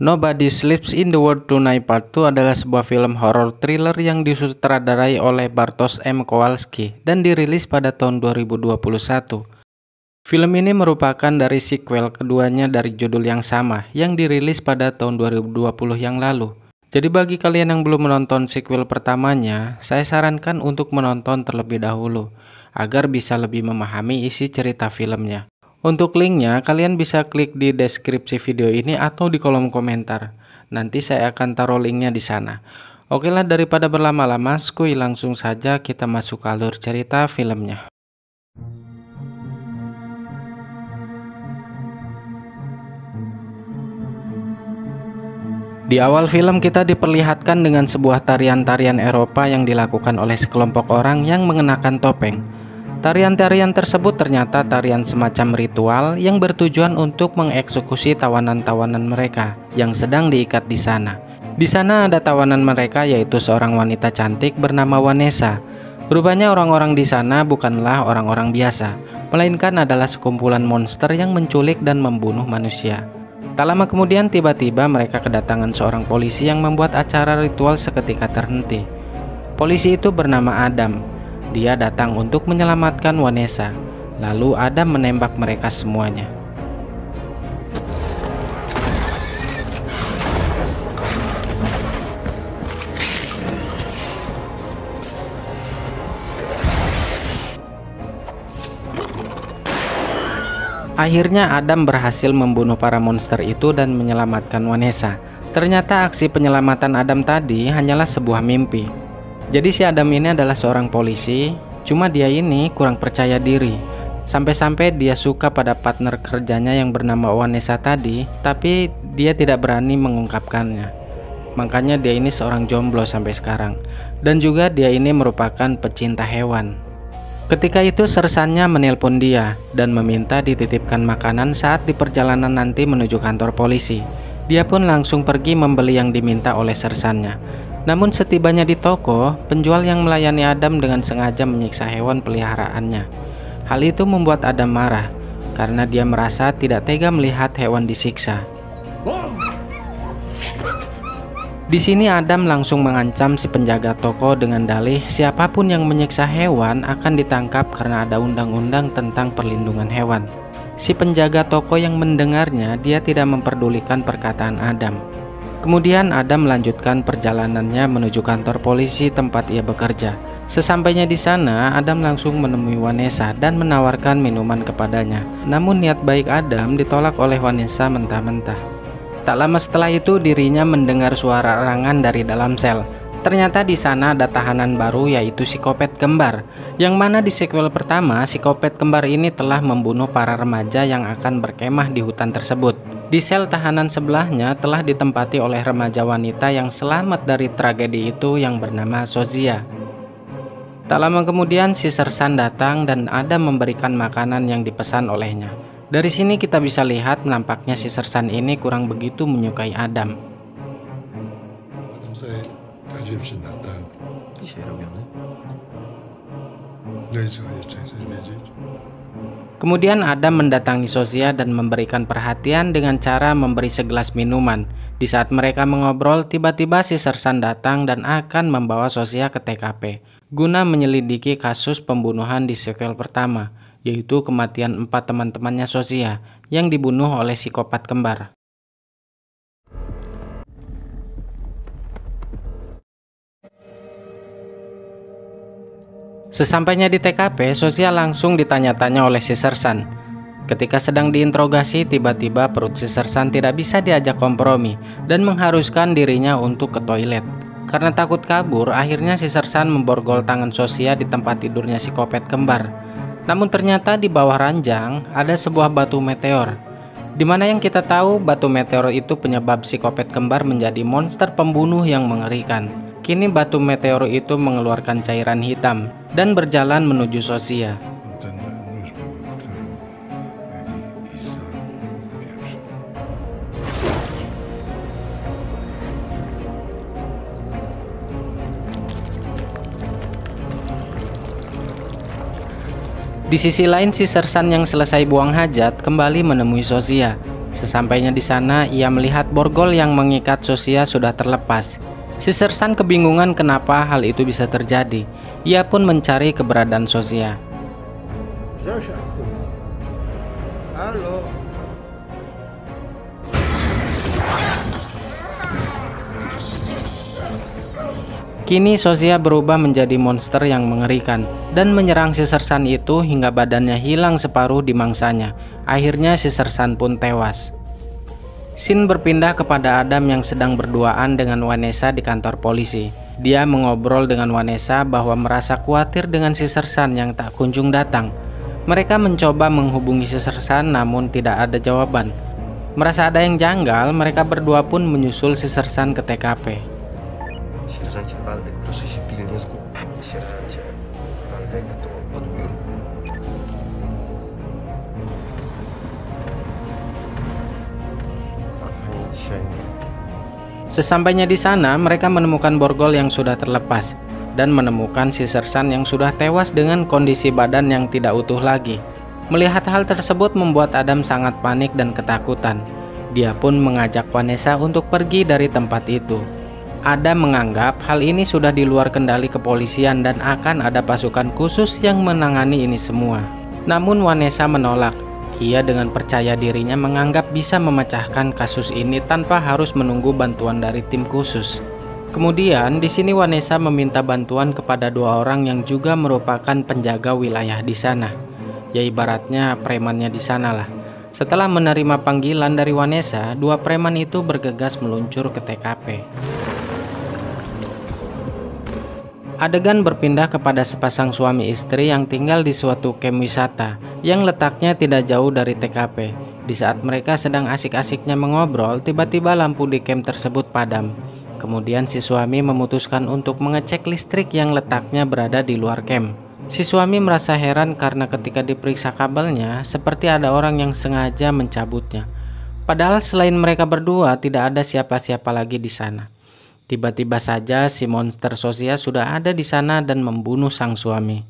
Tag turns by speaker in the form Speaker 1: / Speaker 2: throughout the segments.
Speaker 1: Nobody Sleeps in the World Tonight Part 2 adalah sebuah film horor thriller yang disutradarai oleh Bartosz M. Kowalski dan dirilis pada tahun 2021. Film ini merupakan dari sequel keduanya dari judul yang sama yang dirilis pada tahun 2020 yang lalu. Jadi bagi kalian yang belum menonton sequel pertamanya, saya sarankan untuk menonton terlebih dahulu agar bisa lebih memahami isi cerita filmnya. Untuk linknya, kalian bisa klik di deskripsi video ini atau di kolom komentar. Nanti saya akan taruh linknya di sana. Oke lah, daripada berlama-lama, skuy langsung saja kita masuk ke alur cerita filmnya. Di awal film kita diperlihatkan dengan sebuah tarian-tarian Eropa yang dilakukan oleh sekelompok orang yang mengenakan topeng. Tarian-tarian tersebut ternyata tarian semacam ritual yang bertujuan untuk mengeksekusi tawanan-tawanan mereka yang sedang diikat di sana. Di sana ada tawanan mereka yaitu seorang wanita cantik bernama Vanessa. Rupanya orang-orang di sana bukanlah orang-orang biasa, melainkan adalah sekumpulan monster yang menculik dan membunuh manusia. Tak lama kemudian tiba-tiba mereka kedatangan seorang polisi yang membuat acara ritual seketika terhenti. Polisi itu bernama Adam. Dia datang untuk menyelamatkan Vanessa. Lalu Adam menembak mereka semuanya. Akhirnya Adam berhasil membunuh para monster itu dan menyelamatkan Vanessa. Ternyata aksi penyelamatan Adam tadi hanyalah sebuah mimpi. Jadi si Adam ini adalah seorang polisi, cuma dia ini kurang percaya diri. Sampai-sampai dia suka pada partner kerjanya yang bernama Vanessa tadi, tapi dia tidak berani mengungkapkannya. Makanya dia ini seorang jomblo sampai sekarang. Dan juga dia ini merupakan pecinta hewan. Ketika itu sersannya menelpon dia dan meminta dititipkan makanan saat di perjalanan nanti menuju kantor polisi. Dia pun langsung pergi membeli yang diminta oleh sersannya. Namun setibanya di toko, penjual yang melayani Adam dengan sengaja menyiksa hewan peliharaannya. Hal itu membuat Adam marah karena dia merasa tidak tega melihat hewan disiksa. Di sini Adam langsung mengancam si penjaga toko dengan dalih siapapun yang menyiksa hewan akan ditangkap karena ada undang-undang tentang perlindungan hewan. Si penjaga toko yang mendengarnya, dia tidak memperdulikan perkataan Adam. Kemudian Adam melanjutkan perjalanannya menuju kantor polisi tempat ia bekerja. Sesampainya di sana, Adam langsung menemui Vanessa dan menawarkan minuman kepadanya. Namun niat baik Adam ditolak oleh Vanessa mentah-mentah. Tak lama setelah itu dirinya mendengar suara erangan dari dalam sel. Ternyata di sana ada tahanan baru yaitu psikopat kembar. Yang mana di sequel pertama, psikopat kembar ini telah membunuh para remaja yang akan berkemah di hutan tersebut. Di sel tahanan sebelahnya telah ditempati oleh remaja wanita yang selamat dari tragedi itu yang bernama Sozia. Tak lama kemudian si sersan datang dan Adam memberikan makanan yang dipesan olehnya. Dari sini kita bisa lihat nampaknya si sersan ini kurang begitu menyukai Adam. Kemudian Adam mendatangi Sozia dan memberikan perhatian dengan cara memberi segelas minuman. Di saat mereka mengobrol, tiba-tiba si sersan datang dan akan membawa Sozia ke TKP guna menyelidiki kasus pembunuhan di sequel pertama, yaitu kematian 4 teman-temannya Sozia yang dibunuh oleh psikopat kembar. Sesampainya di TKP, Sozia langsung ditanya-tanya oleh si sersan. Ketika sedang diinterogasi, tiba-tiba perut si sersan tidak bisa diajak kompromi dan mengharuskan dirinya untuk ke toilet. Karena takut kabur, akhirnya si sersan memborgol tangan Sozia di tempat tidurnya psikopat kembar. Namun ternyata di bawah ranjang ada sebuah batu meteor. Dimana yang kita tahu batu meteor itu penyebab psikopat kembar menjadi monster pembunuh yang mengerikan. Kini batu meteor itu mengeluarkan cairan hitam dan berjalan menuju Sozia. Di sisi lain, si sersan yang selesai buang hajat kembali menemui Sozia. Sesampainya di sana, ia melihat borgol yang mengikat Sosia sudah terlepas. Si sersan kebingungan kenapa hal itu bisa terjadi. Ia pun mencari keberadaan Sosia.
Speaker 2: Halo.
Speaker 1: Kini Sosia berubah menjadi monster yang mengerikan dan menyerang si sersan itu hingga badannya hilang separuh di mangsanya. Akhirnya si sersan pun tewas. Scene berpindah kepada Adam yang sedang berduaan dengan Vanessa di kantor polisi. Dia mengobrol dengan Vanessa bahwa merasa khawatir dengan si sersan yang tak kunjung datang. Mereka mencoba menghubungi si sersan namun tidak ada jawaban. Merasa ada yang janggal, mereka berdua pun menyusul si sersan ke TKP.
Speaker 2: Sierżancie Waldek, proszę się pilnie skupić. Sierżancie Waldek to odbiór. Apa dzisiaj?
Speaker 1: Sesampainya di sana, mereka menemukan borgol yang sudah terlepas dan menemukan si sersan yang sudah tewas dengan kondisi badan yang tidak utuh lagi. Melihat hal tersebut membuat Adam sangat panik dan ketakutan. Dia pun mengajak Vanessa untuk pergi dari tempat itu. Adam menganggap hal ini sudah di luar kendali kepolisian dan akan ada pasukan khusus yang menangani ini semua. Namun Vanessa menolak. Ia dengan percaya dirinya menganggap bisa memecahkan kasus ini tanpa harus menunggu bantuan dari tim khusus. Kemudian di sini Vanessa meminta bantuan kepada dua orang yang juga merupakan penjaga wilayah di sana. Ya ibaratnya premannya di sana lah. Setelah menerima panggilan dari Vanessa, dua preman itu bergegas meluncur ke TKP. Adegan berpindah kepada sepasang suami istri yang tinggal di suatu camp wisata yang letaknya tidak jauh dari TKP. Di saat mereka sedang asik-asiknya mengobrol, tiba-tiba lampu di camp tersebut padam. Kemudian si suami memutuskan untuk mengecek listrik yang letaknya berada di luar camp. Si suami merasa heran karena ketika diperiksa kabelnya, seperti ada orang yang sengaja mencabutnya. Padahal selain mereka berdua, tidak ada siapa-siapa lagi di sana. Tiba-tiba saja si monster Sosia sudah ada di sana dan membunuh sang suami.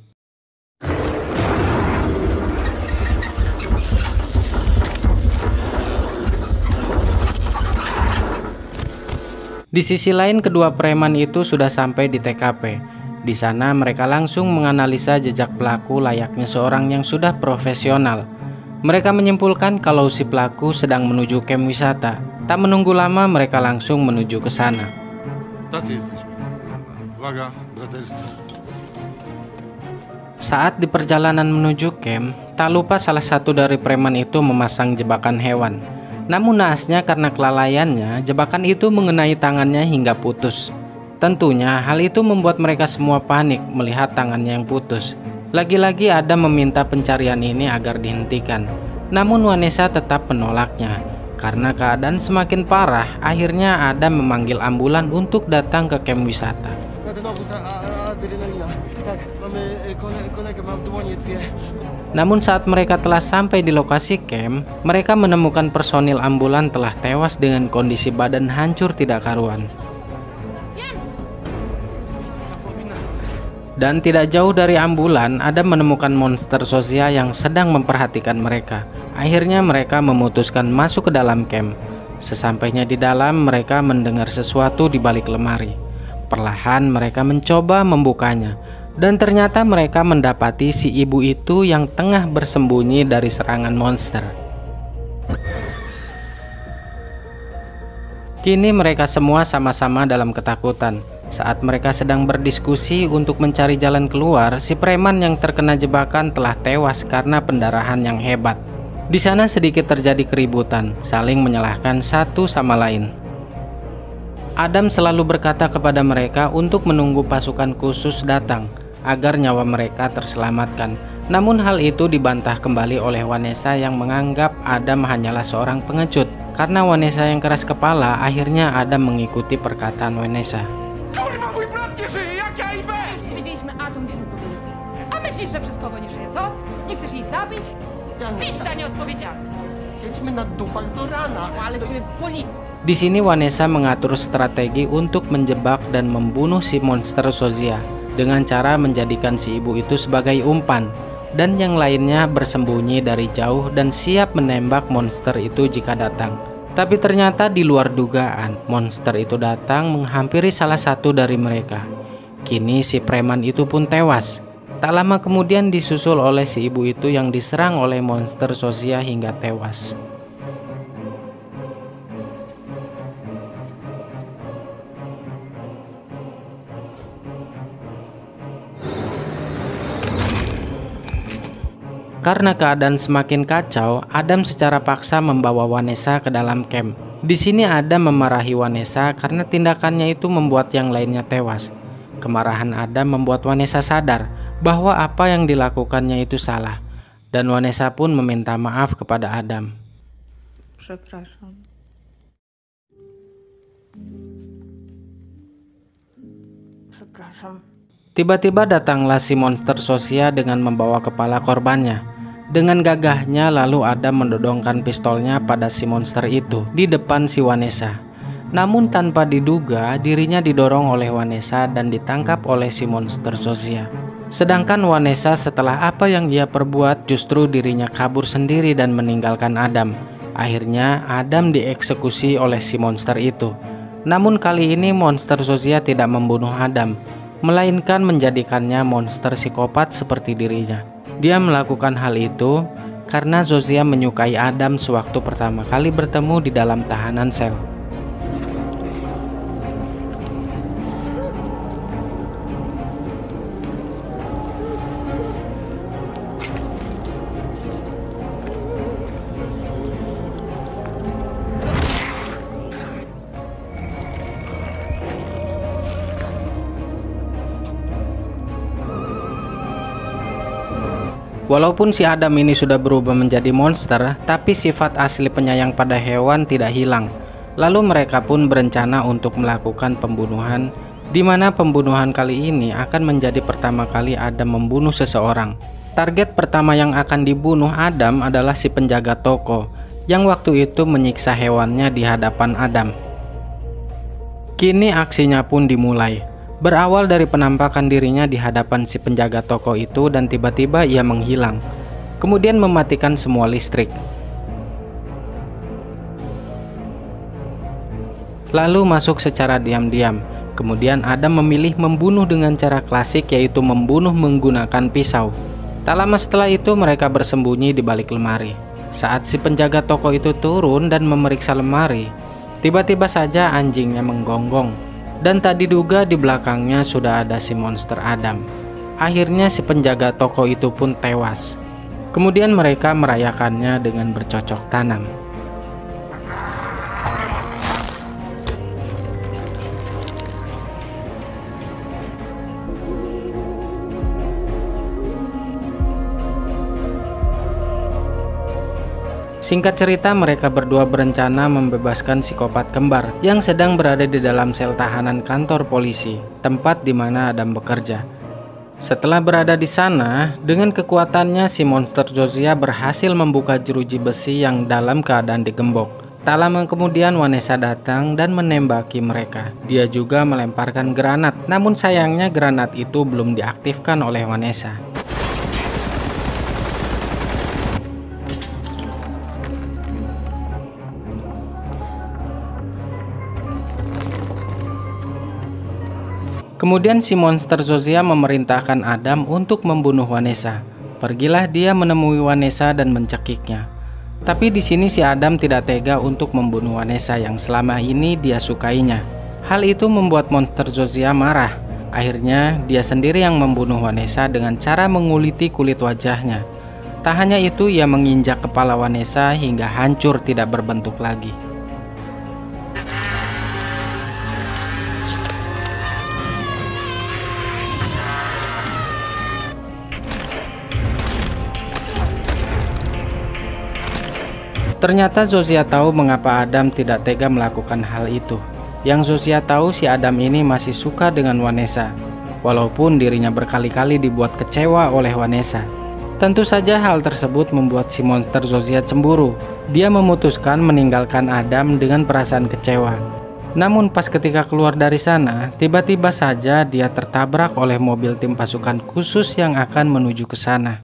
Speaker 1: Di sisi lain, kedua preman itu sudah sampai di TKP. Di sana mereka langsung menganalisa jejak pelaku layaknya seorang yang sudah profesional. Mereka menyimpulkan kalau si pelaku sedang menuju camp wisata. Tak menunggu lama mereka langsung menuju ke sana. Saat di perjalanan menuju camp, tak lupa salah satu dari preman itu memasang jebakan hewan. Namun naasnya karena kelalaiannya, jebakan itu mengenai tangannya hingga putus. Tentunya hal itu membuat mereka semua panik melihat tangannya yang putus. Lagi-lagi Adam meminta pencarian ini agar dihentikan. Namun Vanessa tetap menolaknya. Karena keadaan semakin parah, akhirnya Adam memanggil ambulan untuk datang ke camp wisata. Namun saat mereka telah sampai di lokasi camp, mereka menemukan personil ambulan telah tewas dengan kondisi badan hancur tidak karuan. Dan tidak jauh dari ambulan, Adam menemukan monster Sosia yang sedang memperhatikan mereka. Akhirnya mereka memutuskan masuk ke dalam camp. Sesampainya di dalam, mereka mendengar sesuatu di balik lemari. Perlahan mereka mencoba membukanya. Dan ternyata mereka mendapati si ibu itu yang tengah bersembunyi dari serangan monster. Kini mereka semua sama-sama dalam ketakutan. Saat mereka sedang berdiskusi untuk mencari jalan keluar, si preman yang terkena jebakan telah tewas karena pendarahan yang hebat. Di sana sedikit terjadi keributan, saling menyalahkan satu sama lain. Adam selalu berkata kepada mereka untuk menunggu pasukan khusus datang agar nyawa mereka terselamatkan. Namun hal itu dibantah kembali oleh Vanessa yang menganggap Adam hanyalah seorang pengecut. Karena Vanessa yang keras kepala, akhirnya Adam mengikuti perkataan Vanessa.
Speaker 3: Kurwa, mój brat nie żyje, jak ja i bez!
Speaker 4: Wiedzieliśmy, a to musimy powiedzieć. A myślisz, że przez kogo nie żyje, co? Nie chcesz jej zabić? Pizza nieodpowiedzialna.
Speaker 2: Siedźmy na dupach do rana.
Speaker 4: Ale z ciebie policja.
Speaker 1: Di sini Vanessa mengatur strategi untuk menjebak dan membunuh si monster Sosia dengan cara menjadikan si ibu itu sebagai umpan. dan yang lainnya bersembunyi dari jauh dan siap menembak monster itu jika datang. Tapi ternyata di luar dugaan, monster itu datang menghampiri salah satu dari mereka. Kini si preman itu pun tewas. Tak lama kemudian disusul oleh si ibu itu yang diserang oleh monster Zozia hingga tewas. Karena keadaan semakin kacau, Adam secara paksa membawa Vanessa ke dalam camp. Di sini Adam memarahi Vanessa karena tindakannya itu membuat yang lainnya tewas. Kemarahan Adam membuat Vanessa sadar bahwa apa yang dilakukannya itu salah, dan Vanessa pun meminta maaf kepada Adam.
Speaker 5: Przepraszam. Przepraszam.
Speaker 1: Tiba-tiba datanglah si monster Zozia dengan membawa kepala korbannya. Dengan gagahnya lalu Adam mendodongkan pistolnya pada si monster itu di depan si Vanessa. Namun tanpa diduga dirinya didorong oleh Vanessa dan ditangkap oleh si monster Zozia. Sedangkan Vanessa setelah apa yang dia perbuat justru dirinya kabur sendiri dan meninggalkan Adam. Akhirnya Adam dieksekusi oleh si monster itu. Namun kali ini monster Zozia tidak membunuh Adam, melainkan menjadikannya monster psikopat seperti dirinya. Dia melakukan hal itu karena Zozia menyukai Adam sewaktu pertama kali bertemu di dalam tahanan sel. Walaupun si Adam ini sudah berubah menjadi monster, tapi sifat asli penyayang pada hewan tidak hilang. Lalu mereka pun berencana untuk melakukan pembunuhan, di mana pembunuhan kali ini akan menjadi pertama kali Adam membunuh seseorang. Target pertama yang akan dibunuh Adam adalah si penjaga toko, yang waktu itu menyiksa hewannya di hadapan Adam. Kini aksinya pun dimulai. Berawal dari penampakan dirinya di hadapan si penjaga toko itu dan tiba-tiba ia menghilang. Kemudian mematikan semua listrik. Lalu masuk secara diam-diam. Kemudian Adam memilih membunuh dengan cara klasik, yaitu membunuh menggunakan pisau. Tak lama setelah itu mereka bersembunyi di balik lemari. Saat si penjaga toko itu turun dan memeriksa lemari, tiba-tiba saja anjingnya menggonggong. Dan tak diduga di belakangnya sudah ada si monster Adam. Akhirnya si penjaga toko itu pun tewas. Kemudian mereka merayakannya dengan bercocok tanam. Singkat cerita, mereka berdua berencana membebaskan psikopat kembar yang sedang berada di dalam sel tahanan kantor polisi, tempat di mana Adam bekerja. Setelah berada di sana, dengan kekuatannya si monster Zozia berhasil membuka jeruji besi yang dalam keadaan digembok. Tak lama kemudian Vanessa datang dan menembaki mereka. Dia juga melemparkan granat, namun sayangnya granat itu belum diaktifkan oleh Vanessa. Kemudian si monster Zozia memerintahkan Adam untuk membunuh Vanessa. Pergilah dia menemui Vanessa dan mencekiknya. Tapi di sini si Adam tidak tega untuk membunuh Vanessa yang selama ini dia sukainya. Hal itu membuat monster Zozia marah. Akhirnya dia sendiri yang membunuh Vanessa dengan cara menguliti kulit wajahnya. Tak hanya itu, ia menginjak kepala Vanessa hingga hancur tidak berbentuk lagi. Ternyata Zozia tahu mengapa Adam tidak tega melakukan hal itu. Yang Zozia tahu, si Adam ini masih suka dengan Vanessa, walaupun dirinya berkali-kali dibuat kecewa oleh Vanessa. Tentu saja hal tersebut membuat si monster Zozia cemburu. Dia memutuskan meninggalkan Adam dengan perasaan kecewa. Namun pas ketika keluar dari sana, tiba-tiba saja dia tertabrak oleh mobil tim pasukan khusus yang akan menuju ke sana.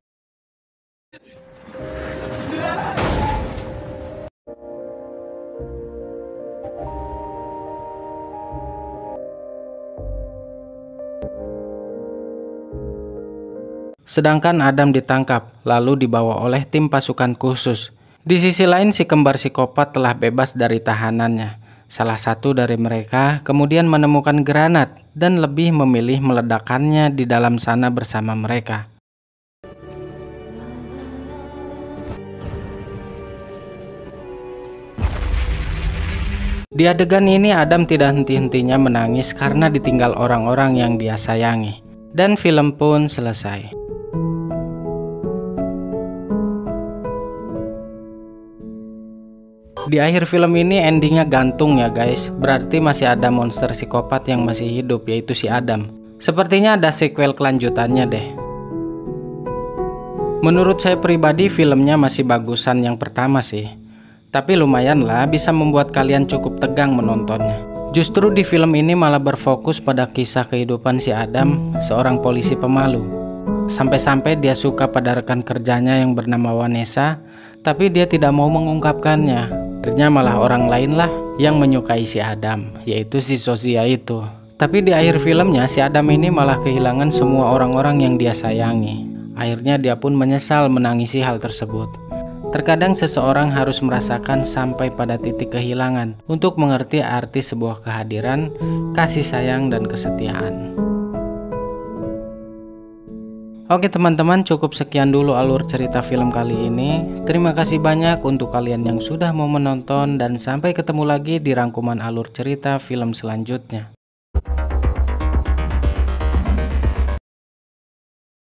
Speaker 1: Sedangkan Adam ditangkap, lalu dibawa oleh tim pasukan khusus. Di sisi lain, si kembar psikopat telah bebas dari tahanannya. Salah satu dari mereka kemudian menemukan granat dan lebih memilih meledakkannya di dalam sana bersama mereka. Di adegan ini Adam tidak henti-hentinya menangis karena ditinggal orang-orang yang dia sayangi. Dan film pun selesai. Di akhir film ini endingnya gantung ya guys. Berarti masih ada monster psikopat yang masih hidup, yaitu si Adam. Sepertinya ada sequel kelanjutannya deh. Menurut saya pribadi filmnya masih bagusan yang pertama sih. Tapi lumayan lah, bisa membuat kalian cukup tegang menontonnya. Justru di film ini malah berfokus pada kisah kehidupan si Adam, seorang polisi pemalu. Sampai-sampai dia suka pada rekan kerjanya yang bernama Vanessa, tapi dia tidak mau mengungkapkannya. Akhirnya malah orang lain lah yang menyukai si Adam, yaitu si Sofia itu. Tapi di akhir filmnya si Adam ini malah kehilangan semua orang-orang yang dia sayangi. Akhirnya dia pun menyesal menangisi hal tersebut. Terkadang seseorang harus merasakan sampai pada titik kehilangan untuk mengerti arti sebuah kehadiran, kasih sayang, dan kesetiaan. Oke teman-teman, cukup sekian dulu alur cerita film kali ini. Terima kasih banyak untuk kalian yang sudah mau menonton, dan sampai ketemu lagi di rangkuman alur cerita film selanjutnya.